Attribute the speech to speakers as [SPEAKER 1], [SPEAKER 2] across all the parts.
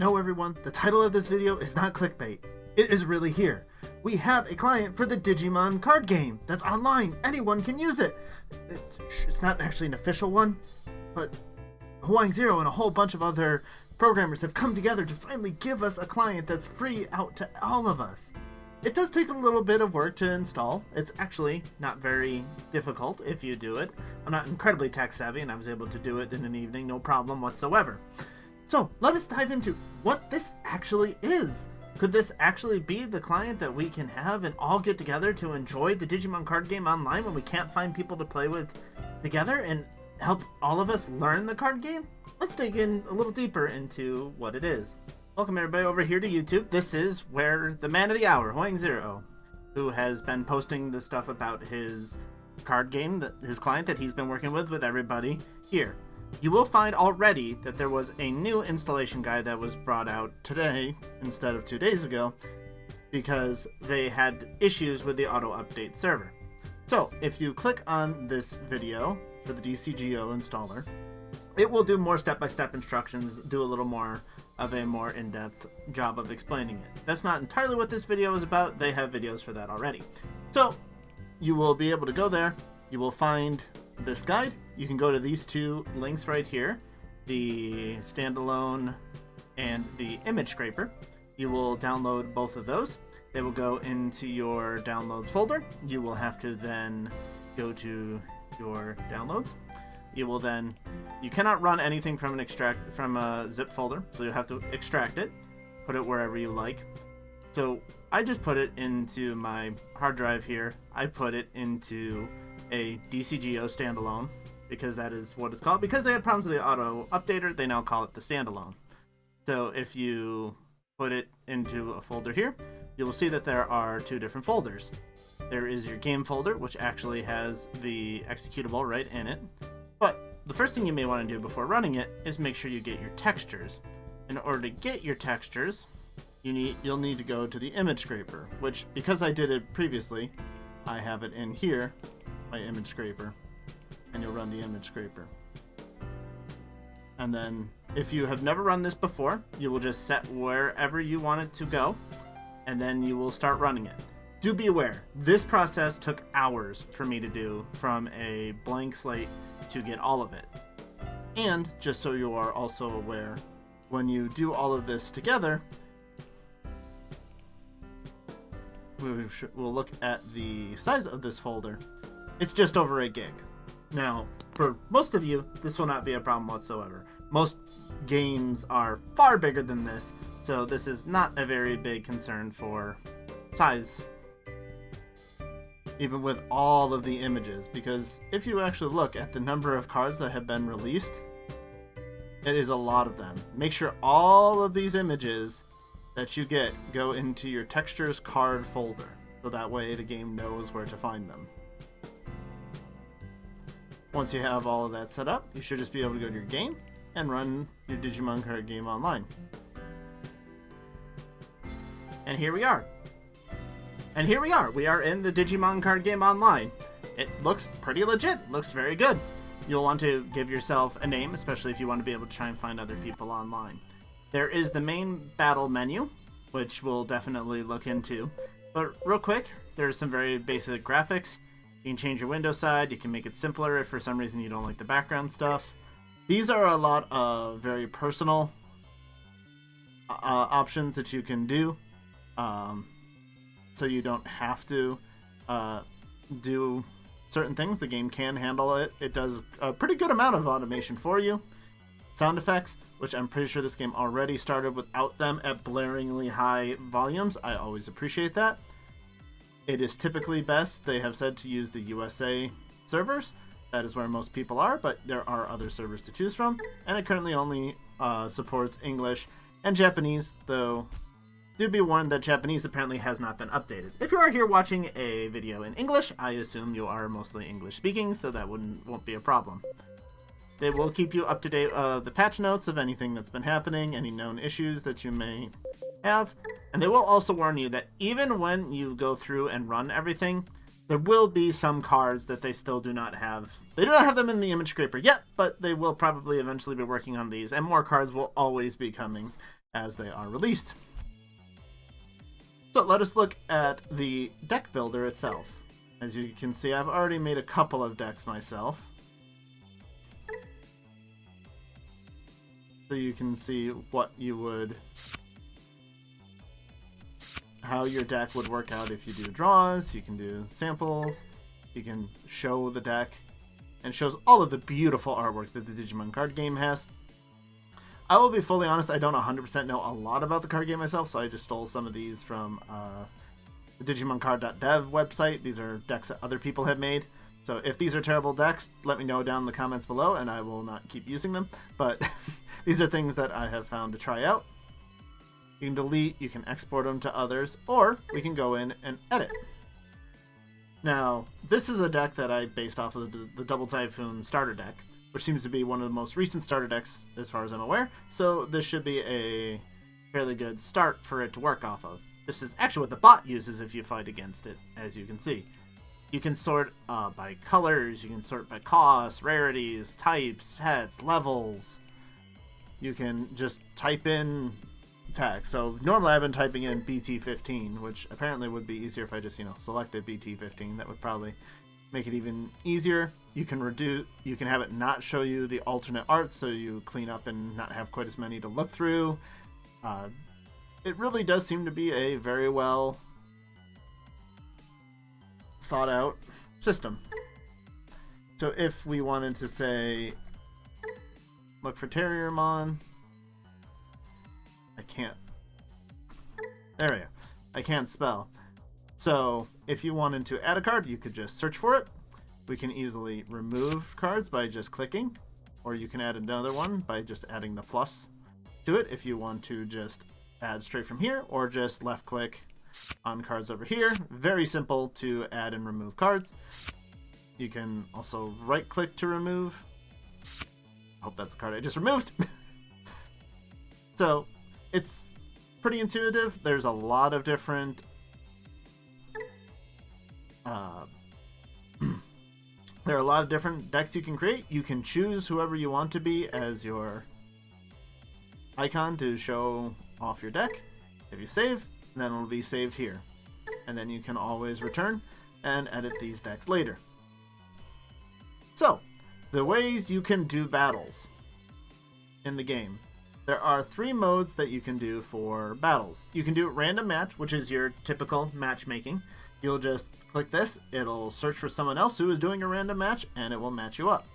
[SPEAKER 1] No, everyone, the title of this video is not clickbait. It is really here. We have a client for the Digimon card game that's online. Anyone can use it. It's not actually an official one, but Hoang Zero and a whole bunch of other programmers have come together to finally give us a client that's free out to all of us. It does take a little bit of work to install. It's actually not very difficult if you do it. I'm not incredibly tech savvy, and I was able to do it in an evening, no problem whatsoever. So let us dive into what this actually is. Could this actually be the client that we can have and all get together to enjoy the Digimon card game online when we can't find people to play with together and help all of us learn the card game? Let's dig in a little deeper into what it is. Welcome everybody over here to YouTube. This is where the man of the hour, Hoang Zero, who has been posting the stuff about his card game, his client that he's been working with everybody here. You will find already that there was a new installation guide that was brought out today instead of 2 days ago because they had issues with the auto update server. So if you click on this video for the DCGO installer, it will do more step-by-step instructions, do a little more of a more in-depth job of explaining it. That's not entirely what this video is about. They have videos for that already. So you will be able to go there. You will find this guide. You can go to these two links right here, the standalone and the image scraper. You will download both of those. They will go into your downloads folder. You will have to then go to your downloads. You cannot run anything from a zip folder, so you'll have to extract it, put it wherever you like. So I just put it into my hard drive here. I put it into a DCGO standalone because that is what it's called. Because they had problems with the auto updater, they now call it the standalone. So if you put it into a folder here, you will see that there are two different folders. There is your game folder, which actually has the executable right in it. But the first thing you may want to do before running it is make sure you get your textures. In order to get your textures, you'll need to go to the image scraper, which, because I did it previously, I have it in here, my image scraper, and you'll run the image scraper. And then if you have never run this before, you will just set wherever you want it to go, and then you will start running it. Do be aware, this process took hours for me to do from a blank slate to get all of it. And just so you are also aware, when you do all of this together, we'll look at the size of this folder. It's just over 1 gig. Now, for most of you, this will not be a problem whatsoever. Most games are far bigger than this, so this is not a very big concern for size, even with all of the images, because if you actually look at the number of cards that have been released, it is a lot of them. Make sure all of these images that you get go into your textures card folder, so that way the game knows where to find them. Once you have all of that set up, you should just be able to go to your game and run your Digimon Card Game Online. And here we are. We are in the Digimon Card Game Online. It looks pretty legit. Looks very good. You'll want to give yourself a name, especially if you want to be able to try and find other people online. There is the main battle menu, which we'll definitely look into. But real quick, there's some very basic graphics. You can change your window side. You can make it simpler if for some reason you don't like the background stuff. These are a lot of very personal options that you can do. So you don't have to do certain things. The game can handle it. It does a pretty good amount of automation for you. Sound effects, which I'm pretty sure this game already started without them at blaringly high volumes. I always appreciate that. It is typically best, they have said, to use the USA servers. That is where most people are, but there are other servers to choose from. And it currently only supports English and Japanese, though do be warned that Japanese apparently has not been updated. If you are here watching a video in English, I assume you are mostly English speaking, so that won't be a problem. They will keep you up to date the patch notes of anything that's been happening, any known issues that you may have, and they will also warn you that even when you go through and run everything, there will be some cards that they still do not have. They do not have them in the image scraper yet, but they will probably eventually be working on these, and more cards will always be coming. as they are released. So let us look at the deck builder itself. As you can see, I've already made a couple of decks myself. So you can see how your deck would work out if you do draws. You can do samples. You can show the deck, and it shows all of the beautiful artwork that the Digimon card game has. I will be fully honest, I don't 100% know a lot about the card game myself, so I just stole some of these from the DigimonCard.dev website. These are decks that other people have made. So if these are terrible decks, let me know down in the comments below, and I will not keep using them. But these are things that I have found to try out. You can delete, you can export them to others, or we can go in and edit. Now, this is a deck that I based off of the Double Typhoon starter deck, which seems to be one of the most recent starter decks as far as I'm aware, so this should be a fairly good start for it to work off of. This is actually what the bot uses if you fight against it, as you can see. You can sort by colors, you can sort by cost, rarities, types, sets, levels. You can just type in text. So normally I've been typing in BT15, which apparently would be easier if I just, selected BT15. That would probably make it even easier. You can have it not show you the alternate art, so you clean up and not have quite as many to look through. It really does seem to be a very well thought out system. So if we wanted to say, look for Terriermon, there we go. I can't spell. So if you wanted to add a card, you could just search for it. We can easily remove cards by just clicking, or you can add another one by just adding the plus to it if you want to just add straight from here, or just left click on cards over here. Very simple to add and remove cards. You can also right click to remove. I hope that's a card I just removed. So it's pretty intuitive. There's a lot of different there are a lot of different decks you can create. You can choose whoever you want to be as your icon to show off your deck. If you save, then it'll be saved here. And then you can always return and edit these decks later. So, the ways you can do battles in the game. There are 3 modes that you can do for battles. You can do random match, which is your typical matchmaking. You'll just click this, it'll search for someone else who is doing a random match, and it will match you up.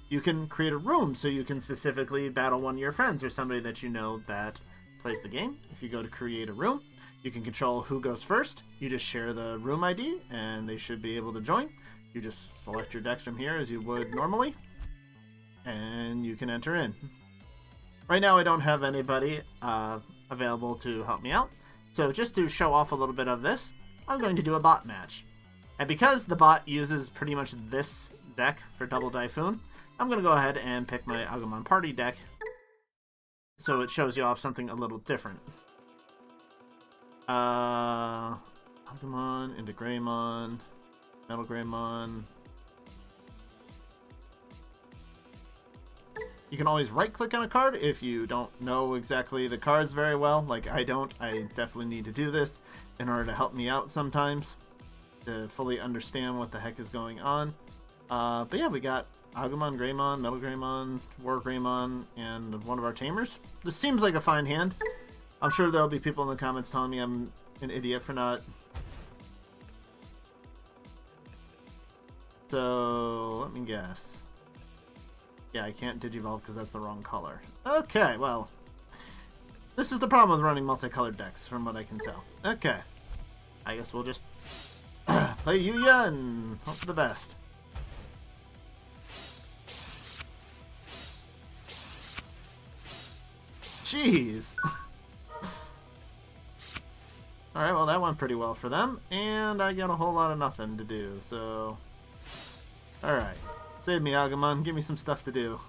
[SPEAKER 1] You can create a room, so you can specifically battle one of your friends or somebody that you know that plays the game. If you go to create a room, you can control who goes first. You just share the room ID, and they should be able to join. You just select your decks from here as you would normally, and you can enter in. Right now I don't have anybody available to help me out, so just to show off a little bit of this, I'm going to do a bot match. And because the bot uses pretty much this deck for Double Typhoon, I'm going to go ahead and pick my Agumon Party deck so it shows you off something a little different. Agumon into Greymon, Metal Greymon. You can always right-click on a card if you don't know exactly the cards very well. Like I don't. I definitely need to do this in order to help me out sometimes to fully understand what the heck is going on. But yeah, we got Agumon, Greymon, Metal Greymon, War Greymon, and one of our Tamers. This seems like a fine hand. I'm sure there'll be people in the comments telling me I'm an idiot for not. So, let me guess. Yeah, I can't Digivolve because that's the wrong color. Okay, well. This is the problem with running multicolored decks, from what I can tell. Okay. I guess we'll just play Yuya and hope for the best. Jeez. Alright, well that went pretty well for them, and I got a whole lot of nothing to do, so... Alright. Save me, Agumon. Give me some stuff to do.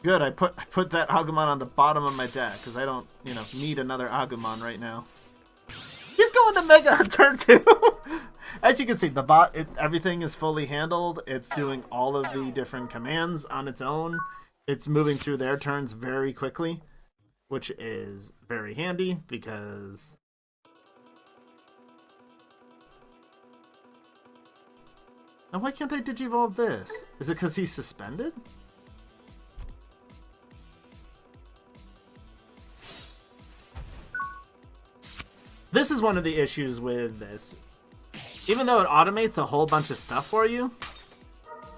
[SPEAKER 1] Good, I put that Agumon on the bottom of my deck, because I don't, need another Agumon right now. He's going to Mega on turn 2! As you can see, the bot, everything is fully handled. It's doing all of the different commands on its own. It's moving through their turns very quickly, which is very handy because... Now, why can't I digivolve this? Is it because he's suspended? This is one of the issues with this. Even though it automates a whole bunch of stuff for you,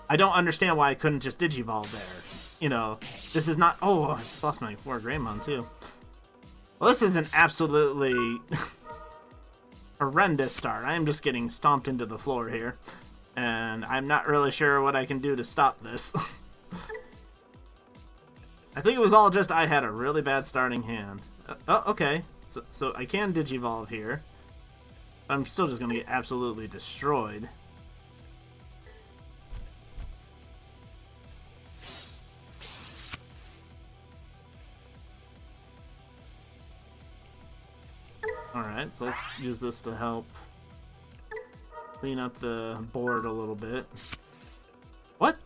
[SPEAKER 1] I don't understand why I couldn't just digivolve there. You know, this is not... Oh, I just lost my Greymon too. Well, this is an absolutely horrendous start. I am just getting stomped into the floor here. And I'm not really sure what I can do to stop this. I think it was all just I had a really bad starting hand. Oh, okay. So I can digivolve here. I'm still just going to get absolutely destroyed. Alright, so let's use this to help clean up the board a little bit. What?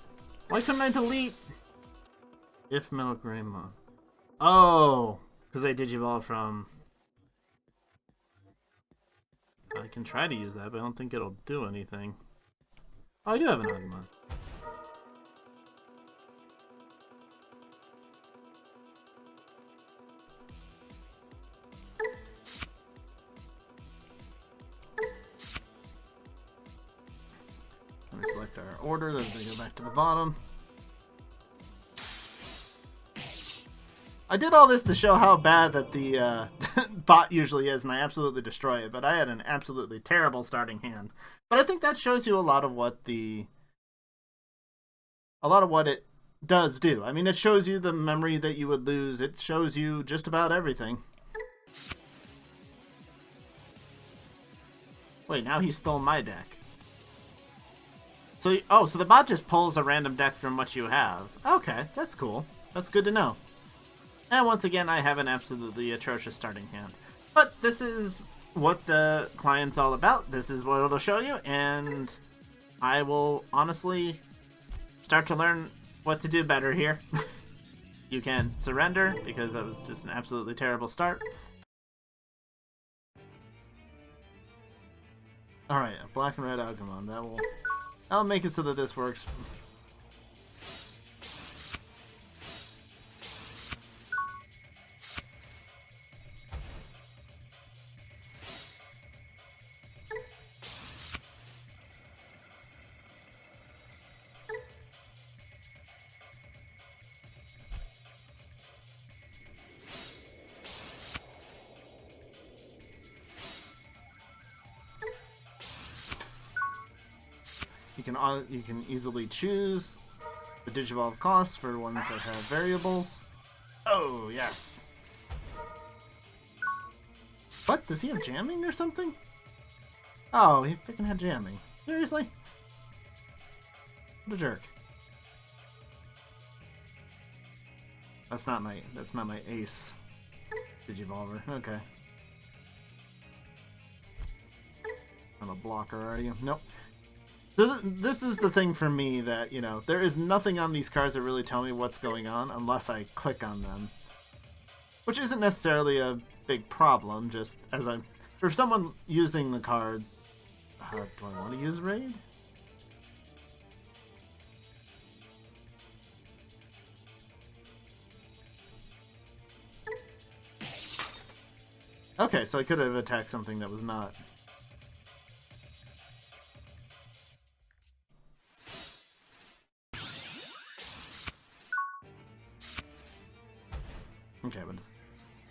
[SPEAKER 1] Why couldn't I delete? If Metal Greymon. Oh! Because I digivolved from... I can try to use that, but I don't think it'll do anything. Oh, I do have an Agumon. Let me select our order, then we go back to the bottom. I did all this to show how bad that the bot usually is, and I absolutely destroy it, but I had an absolutely terrible starting hand. But I think that shows you a lot of what it does do. I mean, it shows you the memory that you would lose. It shows you just about everything. Wait, now he stole my deck. So, oh, so the bot just pulls a random deck from what you have. Okay, that's cool. That's good to know. And once again, I have an absolutely atrocious starting hand. But this is what the client's all about. This is what it'll show you, and I will honestly start to learn what to do better here. You can surrender, because that was just an absolutely terrible start. Alright, a black and red Agumon. That'll make it so that this works. You can easily choose the Digivolve costs for ones that have variables. Oh, yes. What? Does he have jamming or something? Oh, he freaking had jamming. Seriously? What a jerk. That's not my ace Digivolver. Okay. Not a blocker, are you? Nope. This is the thing for me that, you know, there is nothing on these cards that really tell me what's going on unless I click on them. Which isn't necessarily a big problem, just as for someone using the cards... do I want to use Raid? Okay, so I could have attacked something that was not... Okay, but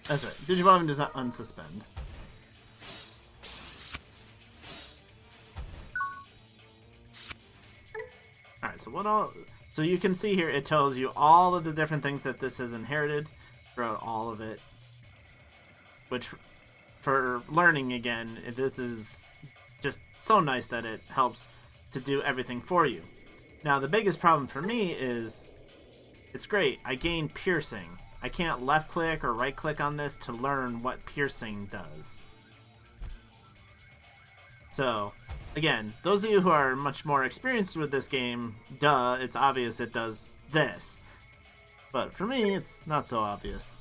[SPEAKER 1] that's right. Digivolving does not unsuspend. Alright, so you can see here it tells you all of the different things that this has inherited throughout all of it. Which, for learning again, this is just so nice that it helps to do everything for you. Now, the biggest problem for me is, it's great, I gain piercing. I can't left click or right click on this to learn what piercing does. So, again, those of you who are much more experienced with this game, duh, it's obvious it does this. But for me, it's not so obvious.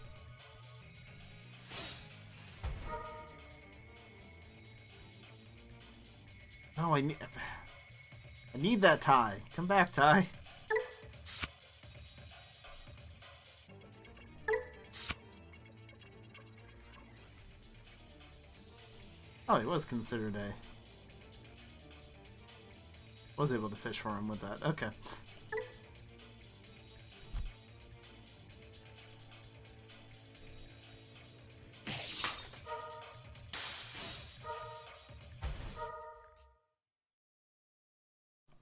[SPEAKER 1] Oh, I need that tie. Come back, tie. Oh, he was considered a... Was able to fish for him with that. Okay.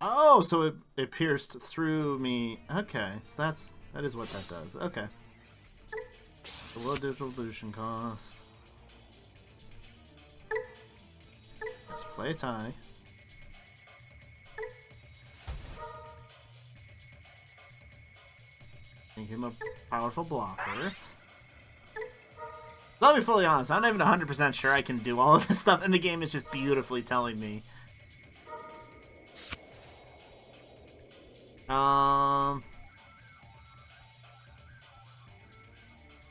[SPEAKER 1] Oh, so it pierced through me. Okay, so that is what that does. Okay. The low distribution cost. Let's play a tie. Make him a powerful blocker. I'll be fully honest, I'm not even 100% sure I can do all of this stuff, and the game is just beautifully telling me.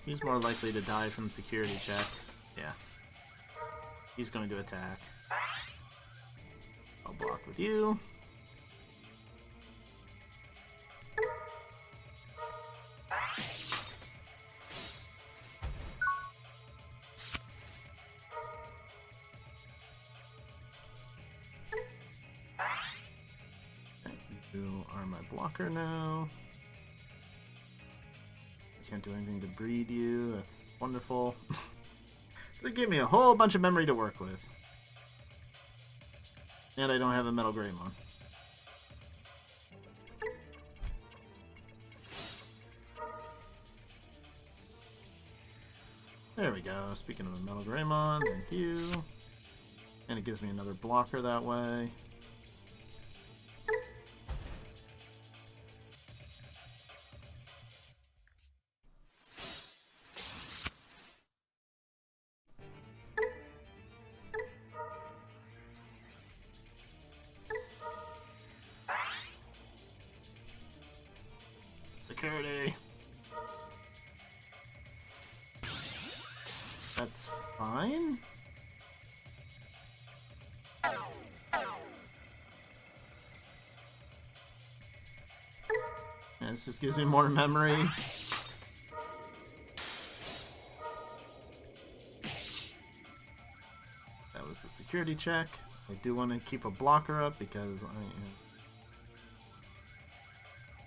[SPEAKER 1] He's more likely to die from security check. Yeah. He's going to attack. I'll block with you. You are my blocker now. I can't do anything to breed you. That's wonderful. So it gave me a whole bunch of memory to work with. And I don't have a Metal Greymon. There we go. Speaking of a Metal Greymon, thank you. And it gives me another blocker that way. Security. That's fine. Yeah, this just gives me more memory. That was the security check. I do want to keep a blocker up because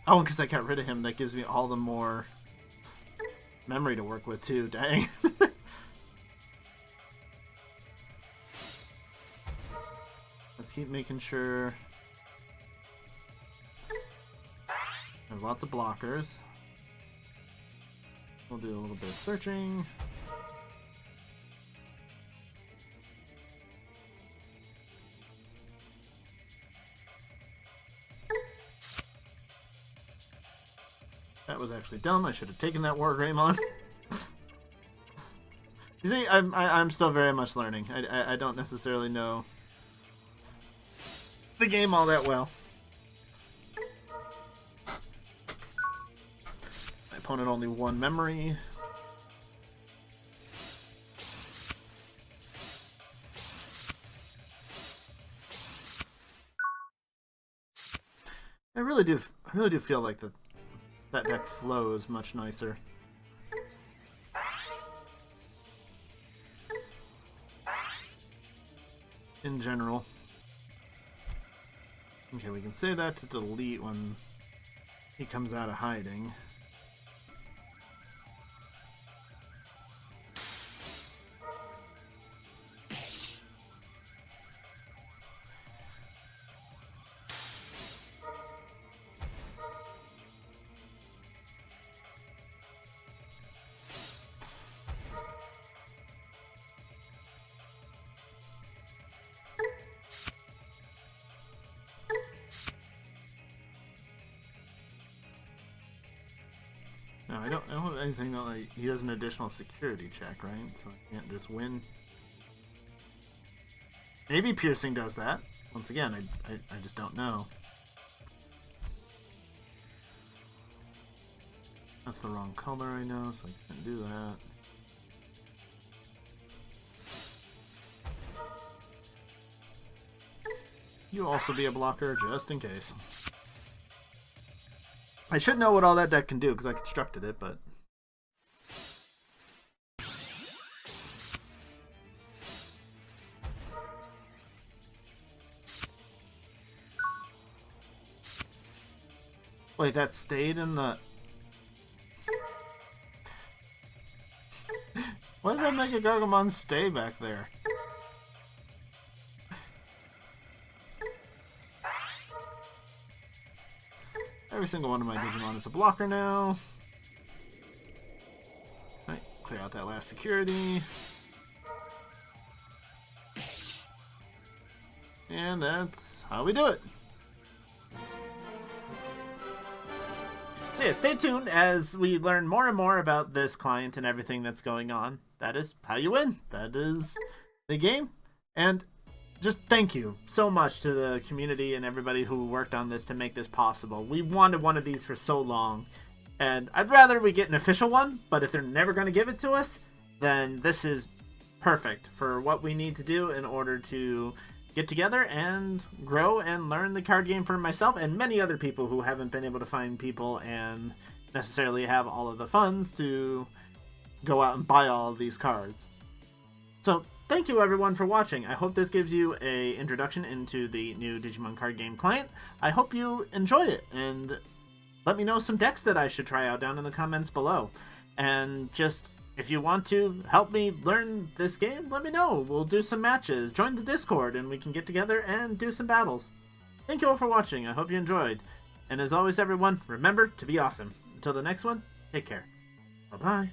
[SPEAKER 1] oh, because I got rid of him, that gives me all the more memory to work with too. Dang. Let's keep making sure. I have lots of blockers. We'll do a little bit of searching. That was actually dumb. I should have taken that War Greymon. You see, I'm still very much learning. I don't necessarily know the game all that well. My opponent only one memory. I really do feel like that deck flows much nicer. In general. Okay, we can say that to delete when he comes out of hiding. No, I don't have anything that, like, he has an additional security check, right? So I can't just win. Maybe piercing does that. Once again, I just don't know. That's the wrong color, I know, so I can't do that. You'll also be a blocker, just in case. I should know what all that deck can do, because I constructed it, but... Wait, that stayed in the... Why did that Mega Gargamon stay back there? Every single one of my Digimon is a blocker now. Alright, clear out that last security. And that's how we do it. So yeah, stay tuned as we learn more and more about this client and everything that's going on. That is how you win. That is the game. And just thank you so much to the community and everybody who worked on this to make this possible. We wanted one of these for so long. And I'd rather we get an official one, but if they're never going to give it to us, then this is perfect for what we need to do in order to get together and grow and learn the card game for myself and many other people who haven't been able to find people and necessarily have all of the funds to go out and buy all of these cards. So thank you everyone for watching. I hope this gives you an introduction into the new Digimon card game client. I hope you enjoy it, and let me know some decks that I should try out down in the comments below. And just, if you want to help me learn this game, let me know. We'll do some matches. Join the Discord and we can get together and do some battles. Thank you all for watching. I hope you enjoyed. And as always everyone, remember to be awesome. Until the next one, take care. Bye-bye.